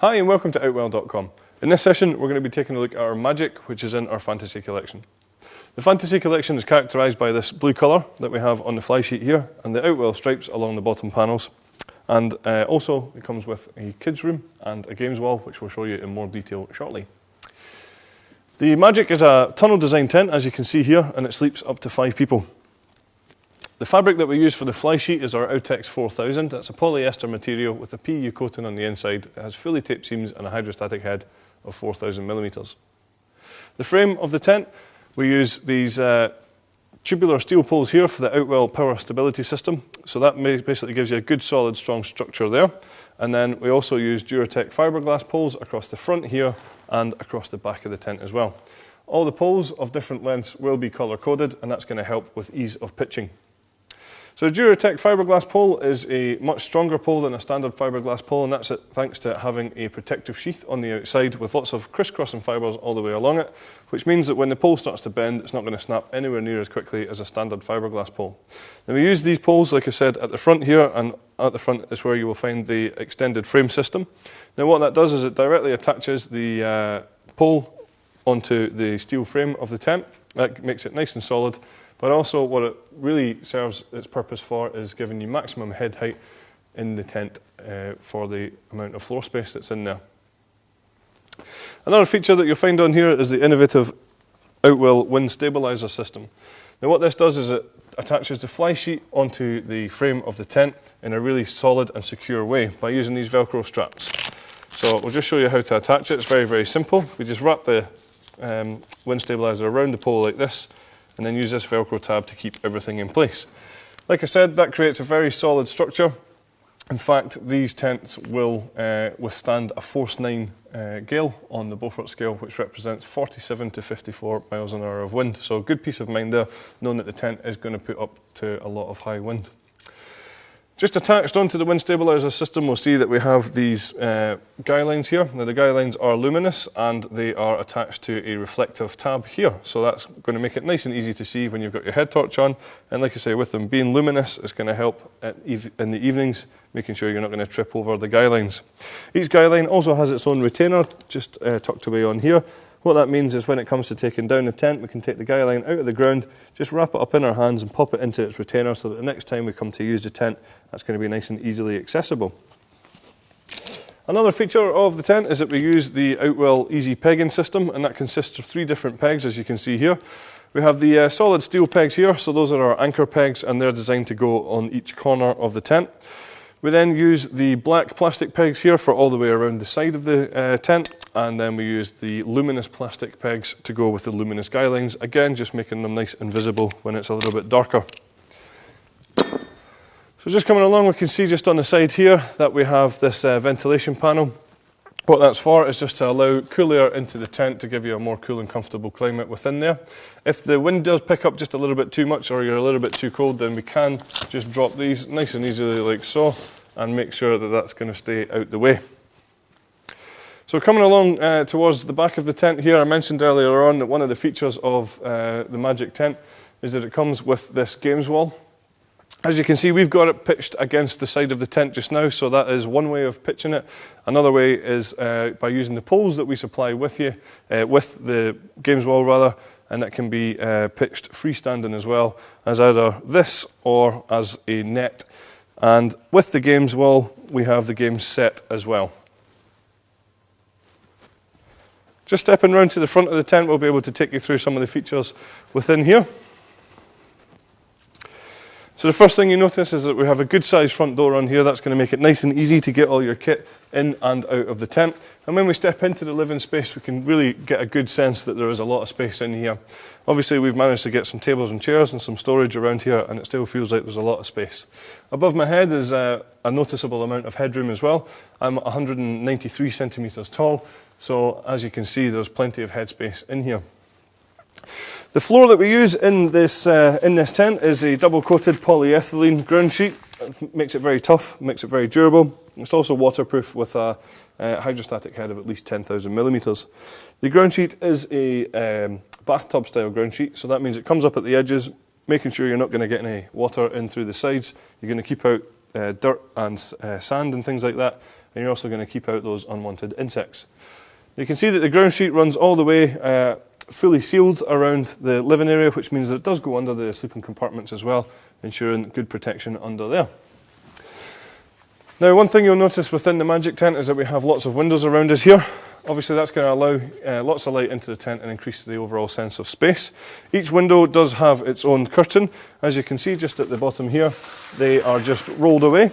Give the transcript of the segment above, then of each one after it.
Hi and welcome to Outwell.com. In this session we're going to be taking a look at our Magic, which is in our Fantasy collection. The Fantasy collection is characterised by this blue colour that we have on the fly sheet here and the Outwell stripes along the bottom panels. And also it comes with a kids room and a games wall, which we'll show you in more detail shortly. The Magic is a tunnel design tent, as you can see here, and it sleeps up to 5 people. The fabric that we use for the fly sheet is our Outex 4000. That's a polyester material with a PU coating on the inside. It has fully taped seams and a hydrostatic head of 4000 millimetres. The frame of the tent, we use these tubular steel poles here for the Outwell power stability system. So that basically gives you a good solid strong structure there. And then we also use Duratec fiberglass poles across the front here and across the back of the tent as well. All the poles of different lengths will be colour coded, and that's going to help with ease of pitching. So the Duratec fiberglass pole is a much stronger pole than a standard fiberglass pole, and that's thanks to having a protective sheath on the outside with lots of crisscrossing fibres all the way along it, which means that when the pole starts to bend, it's not going to snap anywhere near as quickly as a standard fiberglass pole. Now we use these poles, like I said, at the front here, and at the front is where you will find the extended frame system. Now what that does is it directly attaches the pole onto the steel frame of the tent. That makes it nice and solid. But also what it really serves its purpose for is giving you maximum head height in the tent for the amount of floor space that's in there. Another feature that you'll find on here is the innovative Outwell wind stabiliser system. Now what this does is it attaches the fly sheet onto the frame of the tent in a really solid and secure way by using these Velcro straps. So we'll just show you how to attach it. It's very, very simple. We just wrap the wind stabiliser around the pole like this, and then use this Velcro tab to keep everything in place. Like I said, that creates a very solid structure. In fact, these tents will withstand a force 9 gale on the Beaufort scale, which represents 47 to 54 miles an hour of wind. So a good peace of mind there, knowing that the tent is going to put up to a lot of high wind. Just attached onto the wind stabiliser system, we'll see that we have these Guylines here. Now the Guylines are luminous and they are attached to a reflective tab here. So that's going to make it nice and easy to see when you've got your head torch on. And like I say, with them being luminous, it's going to help in the evenings, making sure you're not going to trip over the Guylines. Each Guyline also has its own retainer, just tucked away on here. What that means is when it comes to taking down the tent, we can take the Guyline out of the ground, just wrap it up in our hands and pop it into its retainer so that the next time we come to use the tent, that's going to be nice and easily accessible. Another feature of the tent is that we use the Outwell Easy Pegging system, and that consists of 3 different pegs, as you can see here. We have the solid steel pegs here, so those are our anchor pegs, and they're designed to go on each corner of the tent. We then use the black plastic pegs here for all the way around the side of the tent, and then we use the luminous plastic pegs to go with the luminous Guylines, again just making them nice and visible when it's a little bit darker. So just coming along, we can see just on the side here that we have this ventilation panel. What that's for is just to allow cool air into the tent to give you a more cool and comfortable climate within there. If the wind does pick up just a little bit too much or you're a little bit too cold, then we can just drop these nice and easily like so and make sure that that's going to stay out the way. So coming along towards the back of the tent here, I mentioned earlier on that one of the features of the Magic tent is that it comes with this games wall. As you can see, we've got it pitched against the side of the tent just now, so that is one way of pitching it. Another way is by using the poles that we supply with you, with the games wall rather, and that can be pitched freestanding as well, as either this or as a net. And with the games wall, we have the games set as well. Just stepping round to the front of the tent, we'll be able to take you through some of the features within here. So the first thing you notice is that we have a good sized front door on here. That's going to make it nice and easy to get all your kit in and out of the tent. And when we step into the living space, we can really get a good sense that there is a lot of space in here. Obviously, we've managed to get some tables and chairs and some storage around here, and it still feels like there's a lot of space. Above my head is a noticeable amount of headroom as well. I'm 193 centimetres tall, so as you can see, there's plenty of headspace in here. The floor that we use in this tent is a double-coated polyethylene ground sheet. It makes it very tough, makes it very durable. It's also waterproof with a hydrostatic head of at least 10,000 millimetres. The ground sheet is a bathtub-style ground sheet, so that means it comes up at the edges, making sure you're not going to get any water in through the sides. You're going to keep out dirt and sand and things like that, and you're also going to keep out those unwanted insects. You can see that the ground sheet runs all the way fully sealed around the living area, which means that it does go under the sleeping compartments as well, ensuring good protection under there. Now, one thing you'll notice within the Magic tent is that we have lots of windows around us here. Obviously, that's going to allow lots of light into the tent and increase the overall sense of space. Each window does have its own curtain. As you can see just at the bottom here, they are just rolled away.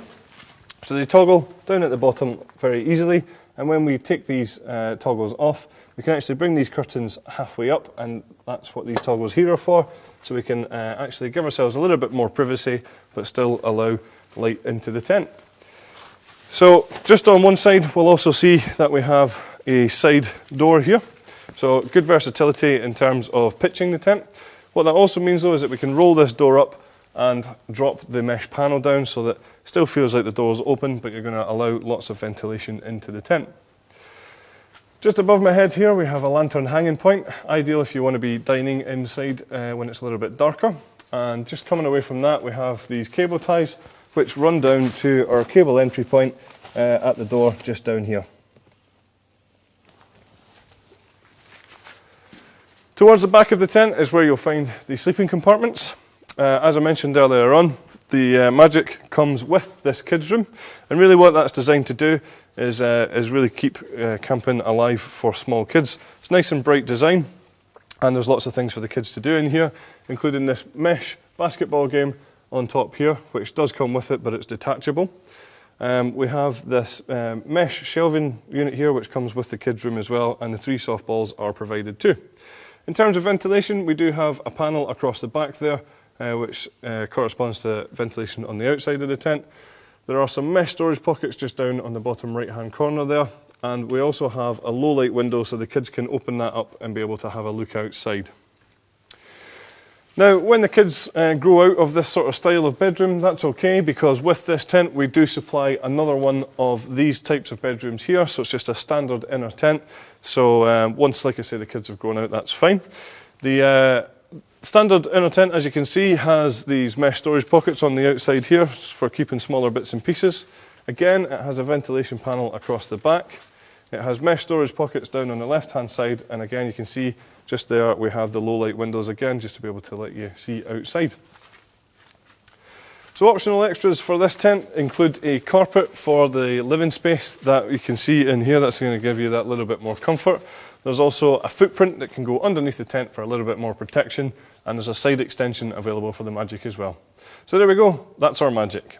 So they toggle down at the bottom very easily, and when we take these toggles off, we can actually bring these curtains halfway up, and that's what these toggles here are for, so we can actually give ourselves a little bit more privacy, but still allow light into the tent. So just on one side, we'll also see that we have a side door here. So good versatility in terms of pitching the tent. What that also means though is that we can roll this door up and drop the mesh panel down so that it still feels like the door is open, but you're going to allow lots of ventilation into the tent. Just above my head here we have a lantern hanging point, ideal if you want to be dining inside when it's a little bit darker. And just coming away from that, we have these cable ties which run down to our cable entry point at the door just down here. Towards the back of the tent is where you'll find the sleeping compartments. As I mentioned earlier on, the Magic comes with this kids room, and really what that's designed to do is really keep camping alive for small kids. It's nice and bright design, and there's lots of things for the kids to do in here, including this mesh basketball game on top here, which does come with it, but it's detachable. We have this mesh shelving unit here, which comes with the kids room as well, and the 3 softballs are provided too. In terms of ventilation, we do have a panel across the back there, which corresponds to ventilation on the outside of the tent. There are some mesh storage pockets just down on the bottom right hand corner there, and we also have a low light window so the kids can open that up and be able to have a look outside. Now, when the kids grow out of this sort of style of bedroom, that's okay, because with this tent we do supply another one of these types of bedrooms here, so it's just a standard inner tent. So once, like I say, the kids have grown out, that's fine. The standard inner tent, as you can see, has these mesh storage pockets on the outside here for keeping smaller bits and pieces. Again, it has a ventilation panel across the back. It has mesh storage pockets down on the left hand side, and again you can see just there we have the low light windows again, just to be able to let you see outside. So optional extras for this tent include a carpet for the living space that you can see in here. That's going to give you that little bit more comfort. There's also a footprint that can go underneath the tent for a little bit more protection, and there's a side extension available for the Magic as well. So there we go, that's our Magic.